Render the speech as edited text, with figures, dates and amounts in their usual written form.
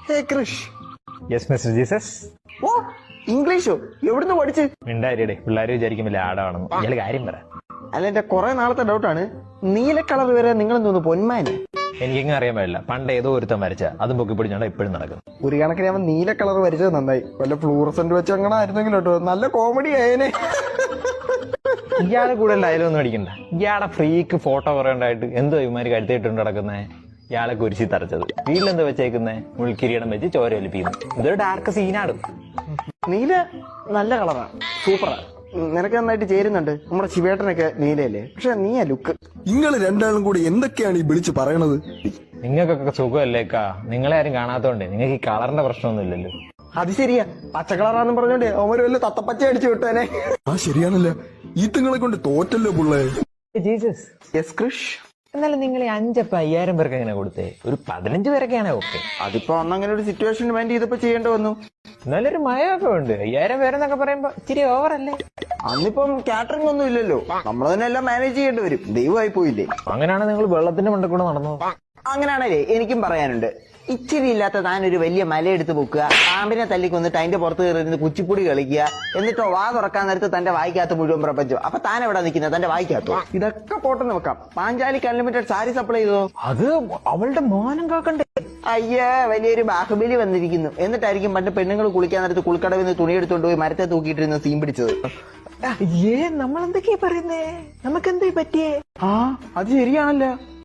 ഹേ Krish. Yes mister Jesus. Oh, ഇംഗ്ലീഷോ? എവിടുന്ന് പഠിച്ച്? മിണ്ടാരിയുടെ പിള്ളേർ വിചാരിക്കും വലിയ ആടാണെന്ന്. ഇയാള് കാര്യം പറ. അല്ല, എന്റെ കുറെ നാളത്തെ ഡൗട്ടാണ്. നീല കളർ വരെ നിങ്ങൾ തോന്നുന്നു പൊന്മാന്. എനിക്കെങ്ങനെ അറിയാൻ പാടില്ല. പണ്ട് ഏതോ ഒരുത്തം വരച്ച അതും പൊക്കി പിടിച്ചോണ്ട് ഇപ്പോഴും നടക്കുന്നു. ഒരു കണക്കിന് അവൻ നീല കളർ വരച്ചത് നന്നായി. വല്ല ഫ്ലൂറസെന്റ് വെച്ച് അങ്ങനെ ആയിരുന്നെങ്കിലും കേട്ടോ, നല്ല കോമഡി ആയേനെ. ഇയാളെ കൂടുതൽ ഡയലോഗൊന്നും അടിക്കണ്ട. ഇയാളെ ഫ്രീക്ക് ഫോട്ടോ പറയണ്ടായിട്ട് എന്തോ ഇവന്മാര് കഴുത്തിട്ടുണ്ട് നടക്കുന്നേ. ഇയാളെ കുരിശി തറച്ചത് വീട്ടിലെന്താ വെച്ചേക്കുന്നേ? മുൾക്കിരീടം വെച്ച് ചോര ഒലിപ്പിക്കുന്നു. ഇതൊരു ഡാർക്ക് സീനാണ്. നീല നല്ല കളറാണ്, സൂപ്പറാ. നിനക്ക് നന്നായിട്ട് ചേരുന്നുണ്ട്. നമ്മുടെ ശിവേട്ടനൊക്കെ നീലയല്ലേ, പക്ഷെ നീയാ ലുക്ക്. നിങ്ങൾ രണ്ടാളും കൂടി എന്തൊക്കെയാണ് ഈ വിളിച്ച് പറയണത്? നിങ്ങൾക്കൊക്കെ സുഖമല്ലേക്കാ? നിങ്ങളെ ആരും കാണാത്തോണ്ടേ നിങ്ങൾക്ക് ഈ കളറിന്റെ പ്രശ്നമൊന്നും ഇല്ലല്ലോ. അത് ശരിയാ, പച്ച കളറാന്ന് പറഞ്ഞോണ്ട് അവര് വല്ല തത്തപ്പച്ച അടിച്ചു വിട്ടേനെ. ആ ശരിയാണല്ലോ, ഈത്തുങ്ങളെ കൊണ്ട് തോറ്റല്ലോ പുള്ളേ. ജീസസ്. യെസ് കൃഷ്. എന്നാലും നിങ്ങൾ 5,000 പേർക്ക് എങ്ങനെ കൊടുത്തേ? ഒരു 15 പേരൊക്കെയാണെ ഓക്കെ. അതിപ്പോ അന്നങ്ങനെ ഒരു സിറ്റുവേഷൻ വേണ്ടി ഇതിപ്പോ ചെയ്യേണ്ടി വന്നു. നല്ലൊരു മയമൊക്കെ ഉണ്ട്. 5,000 പേരെന്നൊക്കെ പറയുമ്പോ ഇച്ചിരി ഓവറല്ലേ? അന്നിപ്പം കാറ്ററിംഗ് ഒന്നും ഇല്ലല്ലോ, നമ്മൾ തന്നെ എല്ലാം മാനേജ് ചെയ്യേണ്ടി വരും. ദൈവമായി പോയില്ലേ? അങ്ങനെയാണ് നിങ്ങൾ വെള്ളത്തിന്റെ മണ്ടയിൽ കൂടെ നടന്നു. അങ്ങനെയാണല്ലേ എനിക്കും പറയാനുണ്ട്. ഇച്ചിരി ഇല്ലാത്ത താൻ ഒരു വലിയ മലയെടുത്ത് പൊക്കുക, പാമ്പിനെ തല്ലിക്കൊന്നിട്ട് അതിന്റെ പുറത്ത് കയറിയിരുന്ന് കുച്ചിപ്പുടി കളിക്കുക, എന്നിട്ടോ വാ തുറക്കാൻ നേരത്ത് തന്റെ വായിക്കകത്ത് മുഴുവൻ പ്രപഞ്ചം. അപ്പൊ താൻ എവിടെ നിൽക്കുന്നത്? തന്റെ വായിക്കകത്തോ? ഇതൊക്കെ പോട്ടെന്ന് വെക്കാം. പാഞ്ചാലിക്ക് അൺലിമിറ്റഡ് സാരി സപ്ലൈ ചെയ്തോ? അത് അവളുടെ മാനം കാക്കണ്ടേ? അയ്യേ, വലിയൊരു ബാഹുബലി വന്നിരിക്കുന്നു. എന്നിട്ടായിരിക്കും പണ്ട് പെണ്ണുങ്ങൾ കുളിക്കാൻ നേരത്ത് കുളിക്കടവിൽ നിന്ന് തുണി എടുത്തോണ്ട് പോയി മരത്തെ തൂക്കിയിട്ടിരുന്ന് സീൻ പിടിച്ചത്. നമ്മളെന്തൊക്കെയാ പറയുന്നേ? നമുക്ക് എന്തേ പറ്റിയേ? ആ, അത് ശരിയാണല്ലോ.